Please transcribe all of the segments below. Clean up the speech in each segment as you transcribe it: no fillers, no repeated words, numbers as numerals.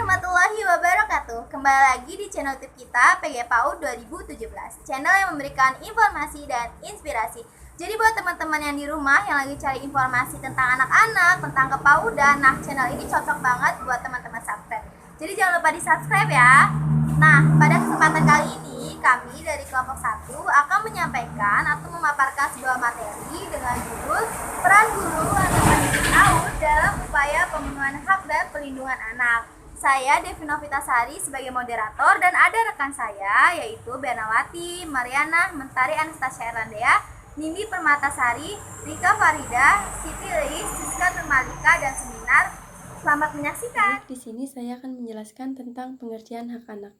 warahmatullahi wabarakatuh. Kembali lagi di channel YouTube kita PGPAUD 2017, channel yang memberikan informasi dan inspirasi. Jadi buat teman-teman yang di rumah yang lagi cari informasi tentang anak-anak, tentang kepaudan, nah channel ini cocok banget buat teman-teman subscribe. Jadi jangan lupa di subscribe ya. Nah, pada kesempatan kali ini kami dari kelompok 1 akan menyampaikan atau memaparkan sebuah materi dengan judul Peran Guru atau Pendidik PAUD dalam upaya pemenuhan hak dan perlindungan anak. Saya Devi Novitasari sebagai moderator dan ada rekan saya yaitu Bernawati, Mariana, Mentari Anastasia Erlandea, Nindi Permatasari, Rika Farida, Siti Leis, Siska Nurmalika, dan Seminar. Selamat menyaksikan. Di sini saya akan menjelaskan tentang pengertian hak anak.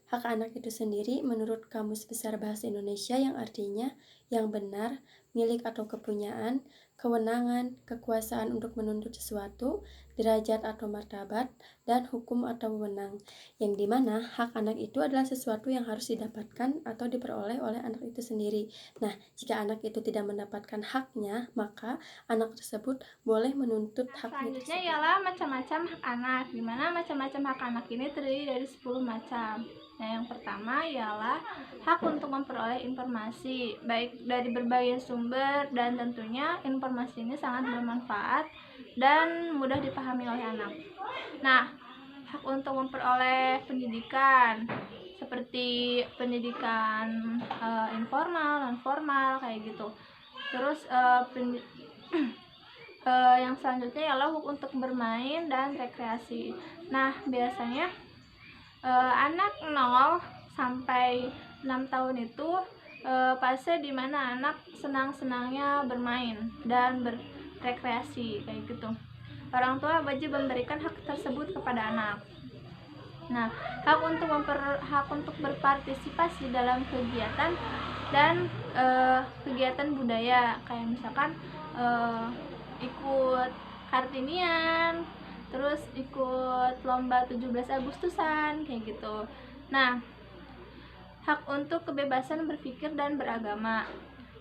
Hak anak itu sendiri menurut Kamus Besar Bahasa Indonesia yang artinya yang benar, milik atau kepunyaan, kewenangan, kekuasaan untuk menuntut sesuatu, derajat atau martabat, dan hukum atau wewenang. Yang dimana hak anak itu adalah sesuatu yang harus didapatkan atau diperoleh oleh anak itu sendiri. Nah, jika anak itu tidak mendapatkan haknya, maka anak tersebut boleh menuntut haknya tersebut. Selanjutnya ialah macam-macam hak anak, di mana macam-macam hak anak ini terdiri dari 10 macam. Nah, yang pertama ialah hak untuk memperoleh informasi, baik dari berbagai sumber, dan tentunya informasi ini sangat bermanfaat dan mudah dipahami oleh anak. Nah, hak untuk memperoleh pendidikan, seperti pendidikan informal, non formal, kayak gitu. Terus yang selanjutnya ialah hak untuk bermain dan rekreasi. Nah, biasanya anak 0 sampai 6 tahun itu fase dimana anak senang-senangnya bermain dan berrekreasi, kayak gitu. Orang tua wajib memberikan hak tersebut kepada anak. Nah, hak untuk berpartisipasi dalam kegiatan dan kegiatan budaya, kayak misalkan ikut Kartinian, terus ikut lomba 17 Agustusan, kayak gitu. Nah, hak untuk kebebasan berpikir dan beragama.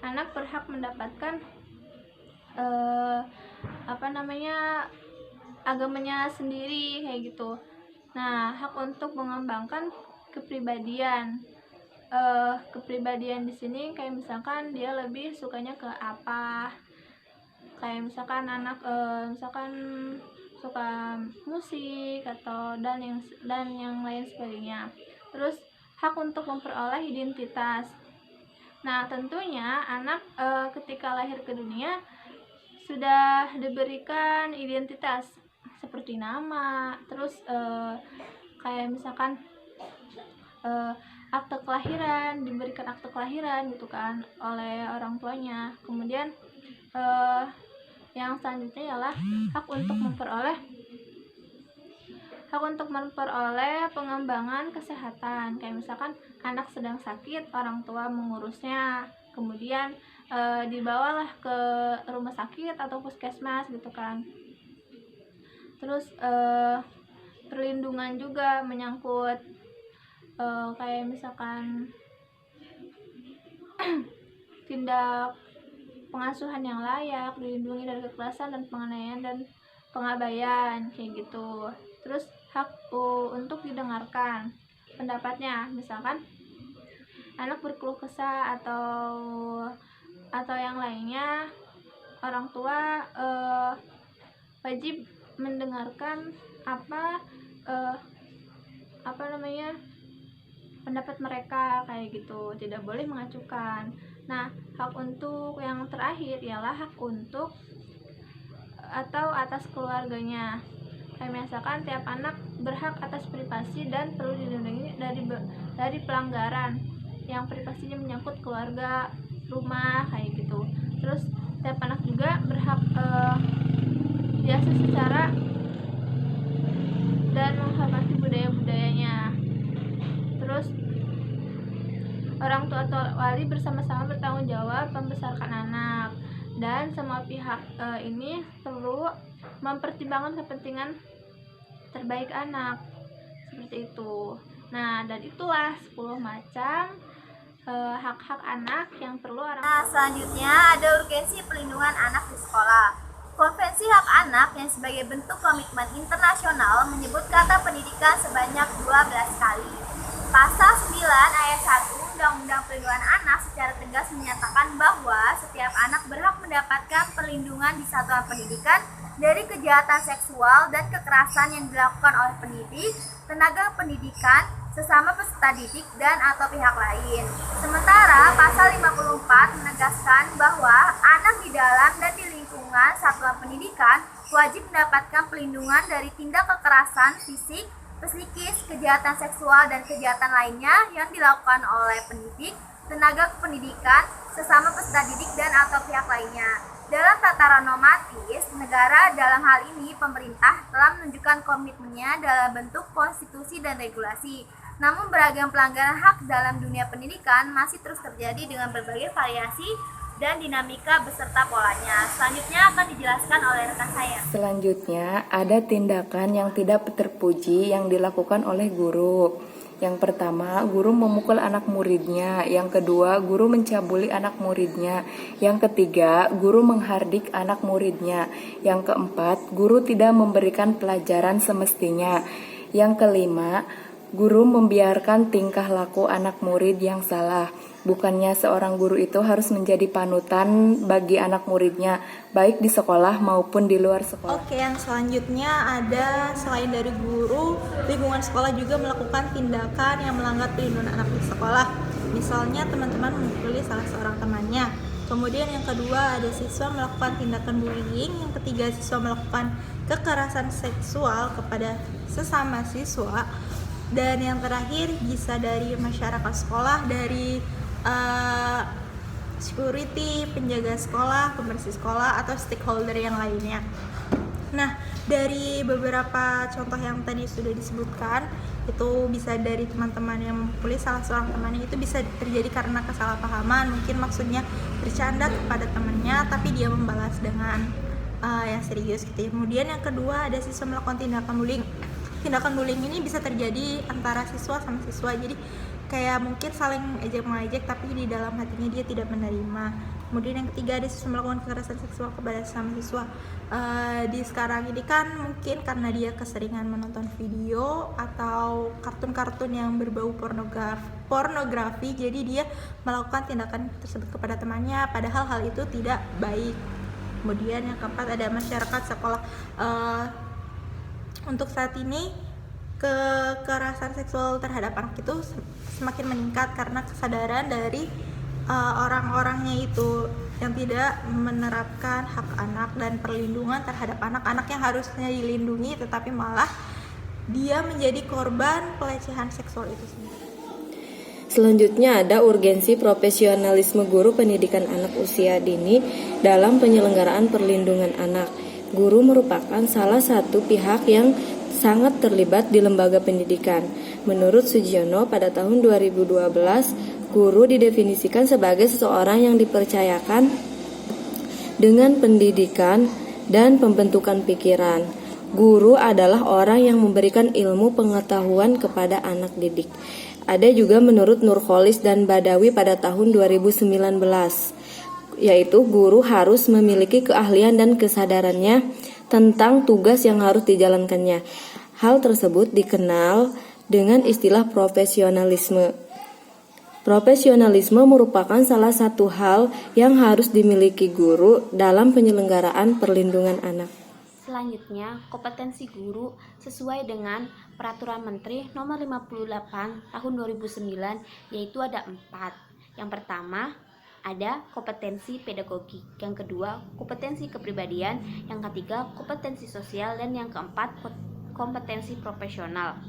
Anak berhak mendapatkan agamanya sendiri, kayak gitu. Nah, hak untuk mengembangkan kepribadian. Kepribadian di sini kayak misalkan dia lebih sukanya ke apa, kayak misalkan anak misalkan suka musik atau dan yang lain sebagainya. Terus hak untuk memperoleh identitas. Nah, tentunya anak ketika lahir ke dunia sudah diberikan identitas seperti nama, terus kayak misalkan akte kelahiran, diberikan akte kelahiran gitu kan oleh orang tuanya. Kemudian yang selanjutnya ialah hak untuk memperoleh pengembangan kesehatan, kayak misalkan anak sedang sakit, orang tua mengurusnya, kemudian dibawalah ke rumah sakit atau puskesmas gitu kan. Terus perlindungan juga menyangkut kayak misalkan tindak pengasuhan yang layak, dilindungi dari kekerasan dan penganiayaan dan pengabaian, kayak gitu. Terus hak untuk didengarkan pendapatnya, misalkan anak berkeluh kesah atau yang lainnya, orang tua wajib mendengarkan pendapat mereka, kayak gitu. Tidak boleh mengacukan. Nah, hak untuk yang terakhir ialah hak untuk atau atas keluarganya. Kayak misalkan tiap anak berhak atas privasi dan perlu dilindungi dari pelanggaran yang privasinya menyangkut keluarga, rumah, kayak gitu. Terus tiap anak juga berhak diasuh secara dan menghormati budaya-budayanya. Terus orang tua atau wali bersama-sama bertanggung jawab membesarkan anak, dan semua pihak ini perlu mempertimbangkan kepentingan terbaik anak, seperti itu. Nah, dan itulah 10 macam hak-hak anak yang perlu orang tua. Nah, selanjutnya ada urgensi pelindungan anak di sekolah. Konvensi Konvensi Hak Anak yang sebagai bentuk komitmen internasional menyebut kata pendidikan sebanyak 12 kali. Pasal 9 ayat 1 Undang-Undang Perlindungan Anak secara tegas menyatakan bahwa setiap anak berhak mendapatkan perlindungan di satuan pendidikan dari kejahatan seksual dan kekerasan yang dilakukan oleh pendidik, tenaga pendidikan, sesama peserta didik, dan atau pihak lain. Sementara pasal 54 menegaskan bahwa anak di dalam dan di lingkungan satuan pendidikan wajib mendapatkan perlindungan dari tindak kekerasan fisik, psikis, kejahatan seksual, dan kejahatan lainnya yang dilakukan oleh pendidik, tenaga pendidikan, sesama peserta didik, dan atau pihak lainnya. Dalam tataran normatif, negara dalam hal ini pemerintah telah menunjukkan komitmennya dalam bentuk konstitusi dan regulasi. Namun beragam pelanggaran hak dalam dunia pendidikan masih terus terjadi dengan berbagai variasi dan dinamika beserta polanya. Selanjutnya akan dijelaskan oleh rekan saya. Selanjutnya, ada tindakan yang tidak terpuji yang dilakukan oleh guru. Yang pertama, guru memukul anak muridnya. Yang kedua, guru mencabuli anak muridnya. Yang ketiga, guru menghardik anak muridnya. Yang keempat, guru tidak memberikan pelajaran semestinya. Yang kelima, guru membiarkan tingkah laku anak murid yang salah. Bukannya seorang guru itu harus menjadi panutan bagi anak muridnya, baik di sekolah maupun di luar sekolah. Oke, yang selanjutnya ada selain dari guru, lingkungan sekolah juga melakukan tindakan yang melanggar perlindungan anak di sekolah. Misalnya teman-teman memukuli salah seorang temannya. Kemudian yang kedua ada siswa melakukan tindakan bullying. Yang ketiga siswa melakukan kekerasan seksual kepada sesama siswa. Dan yang terakhir bisa dari masyarakat sekolah, dari security, penjaga sekolah, pembersih sekolah, atau stakeholder yang lainnya. Nah, dari beberapa contoh yang tadi sudah disebutkan, itu bisa dari teman-teman yang memukuli salah seorang temannya, itu bisa terjadi karena kesalahpahaman, mungkin maksudnya bercanda kepada temannya, tapi dia membalas dengan yang serius gitu. Kemudian yang kedua ada siswa melakukan tindakan bullying. Tindakan bullying ini bisa terjadi antara siswa sama siswa, jadi kayak mungkin saling ejek-mengejek tapi di dalam hatinya dia tidak menerima. Kemudian yang ketiga ada siswa melakukan kekerasan seksual kepada sesama siswa. Di sekarang ini kan mungkin karena dia keseringan menonton video atau kartun-kartun yang berbau pornografi, jadi dia melakukan tindakan tersebut kepada temannya, padahal hal itu tidak baik. Kemudian yang keempat ada masyarakat sekolah. Untuk saat ini kekerasan seksual terhadap anak itu semakin meningkat karena kesadaran dari orang-orangnya itu yang tidak menerapkan hak anak dan perlindungan terhadap anak-anak yang harusnya dilindungi, tetapi malah dia menjadi korban pelecehan seksual itu sendiri. Selanjutnya ada urgensi profesionalisme guru pendidikan anak usia dini dalam penyelenggaraan perlindungan anak. Guru merupakan salah satu pihak yang sangat terlibat di lembaga pendidikan. Menurut Sugiono, pada tahun 2012, guru didefinisikan sebagai seseorang yang dipercayakan dengan pendidikan dan pembentukan pikiran. Guru adalah orang yang memberikan ilmu pengetahuan kepada anak didik. Ada juga menurut Nurholis dan Badawi pada tahun 2019, yaitu guru harus memiliki keahlian dan kesadarannya tentang tugas yang harus dijalankannya. Hal tersebut dikenal dengan istilah profesionalisme. Profesionalisme merupakan salah satu hal yang harus dimiliki guru dalam penyelenggaraan perlindungan anak. Selanjutnya, kompetensi guru sesuai dengan Peraturan Menteri Nomor 58 Tahun 2009, yaitu ada 4. Yang pertama, ada kompetensi pedagogik, yang kedua kompetensi kepribadian, yang ketiga kompetensi sosial, dan yang keempat kompetensi profesional.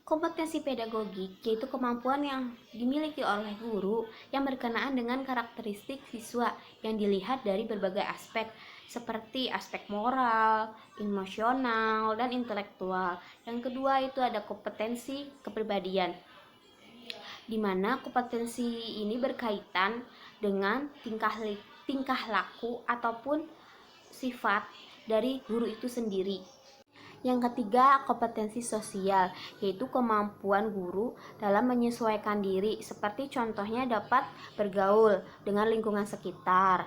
Kompetensi pedagogik yaitu kemampuan yang dimiliki oleh guru yang berkenaan dengan karakteristik siswa yang dilihat dari berbagai aspek seperti aspek moral, emosional, dan intelektual. Yang kedua itu ada kompetensi kepribadian, di mana kompetensi ini berkaitan dengan tingkah laku ataupun sifat dari guru itu sendiri. Yang ketiga, kompetensi sosial, yaitu kemampuan guru dalam menyesuaikan diri, seperti contohnya dapat bergaul dengan lingkungan sekitar,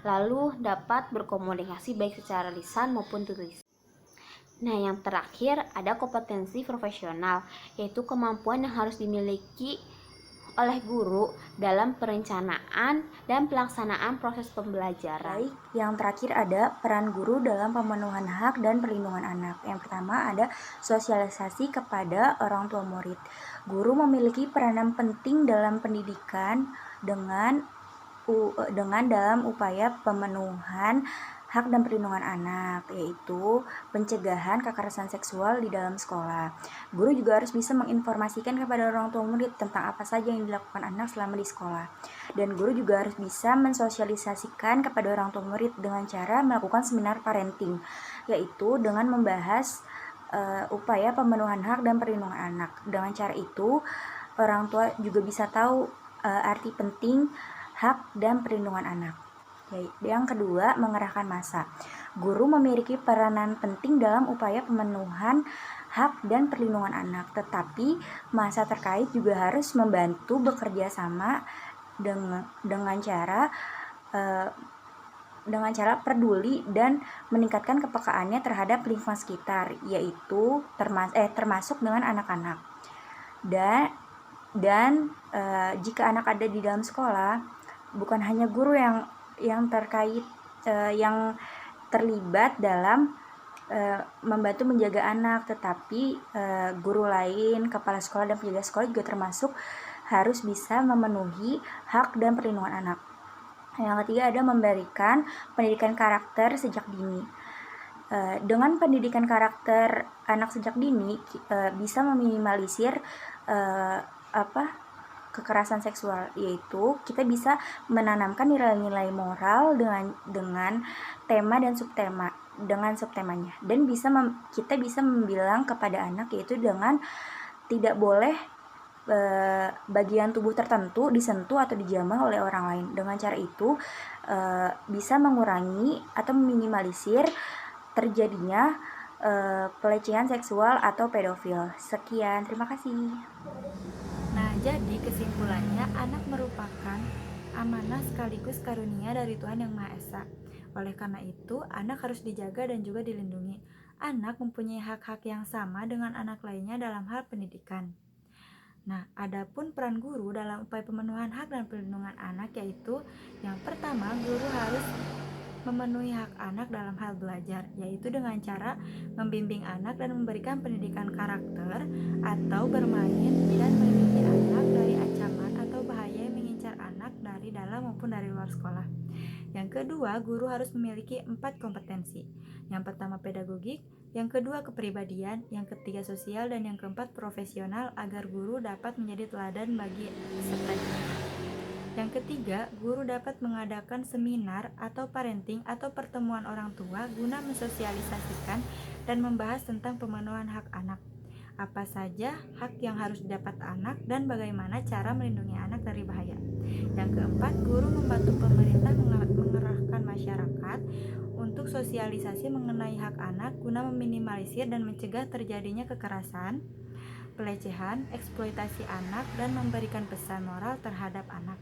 lalu dapat berkomunikasi baik secara lisan maupun tulis. Nah, yang terakhir ada kompetensi profesional, yaitu kemampuan yang harus dimiliki oleh guru dalam perencanaan dan pelaksanaan proses pembelajaran. Baik, yang terakhir ada peran guru dalam pemenuhan hak dan perlindungan anak. Yang pertama ada sosialisasi kepada orang tua murid. Guru memiliki peranan penting dalam pendidikan dengan dalam upaya pemenuhan hak dan perlindungan anak, yaitu pencegahan kekerasan seksual di dalam sekolah. Guru juga harus bisa menginformasikan kepada orang tua murid tentang apa saja yang dilakukan anak selama di sekolah. Dan guru juga harus bisa mensosialisasikan kepada orang tua murid dengan cara melakukan seminar parenting, yaitu dengan membahas upaya pemenuhan hak dan perlindungan anak. Dengan cara itu, orang tua juga bisa tahu arti penting hak dan perlindungan anak. Yang kedua, mengerahkan massa. Guru memiliki peranan penting dalam upaya pemenuhan hak dan perlindungan anak, tetapi massa terkait juga harus membantu bekerja sama dengan cara peduli dan meningkatkan kepekaannya terhadap lingkungan sekitar, yaitu termasuk dengan anak-anak. Dan jika anak ada di dalam sekolah, bukan hanya guru yang terlibat dalam membantu menjaga anak, tetapi guru lain, kepala sekolah dan penjaga sekolah juga termasuk harus bisa memenuhi hak dan perlindungan anak. Yang ketiga ada memberikan pendidikan karakter sejak dini. Dengan pendidikan karakter anak sejak dini bisa meminimalisir kekerasan seksual, yaitu kita bisa menanamkan nilai-nilai moral dengan tema dan subtemanya, dan kita bisa membilang kepada anak, yaitu dengan tidak boleh bagian tubuh tertentu disentuh atau dijamah oleh orang lain. Dengan cara itu bisa mengurangi atau meminimalisir terjadinya pelecehan seksual atau pedofil. Sekian, terima kasih. Nah, jadi kesimpulannya, anak merupakan amanah sekaligus karunia dari Tuhan Yang Maha Esa. Oleh karena itu, anak harus dijaga dan juga dilindungi. Anak mempunyai hak-hak yang sama dengan anak lainnya dalam hal pendidikan. Nah, adapun peran guru dalam upaya pemenuhan hak dan perlindungan anak, yaitu yang pertama, guru harus memenuhi hak anak dalam hal belajar, yaitu dengan cara membimbing anak dan memberikan pendidikan karakter atau bermain dan melindungi anak dari ancaman atau bahaya yang mengincar anak dari dalam maupun dari luar sekolah. Yang kedua, guru harus memiliki 4 kompetensi. Yang pertama pedagogik, yang kedua kepribadian, yang ketiga sosial, dan yang keempat profesional agar guru dapat menjadi teladan bagi pesertanya. Yang ketiga, guru dapat mengadakan seminar atau parenting atau pertemuan orang tua guna mensosialisasikan dan membahas tentang pemenuhan hak anak. Apa saja hak yang harus didapat anak dan bagaimana cara melindungi anak dari bahaya. Yang keempat, guru membantu pemerintah mengerahkan masyarakat untuk sosialisasi mengenai hak anak guna meminimalisir dan mencegah terjadinya kekerasan, pelecehan, eksploitasi anak, dan memberikan pesan moral terhadap anak.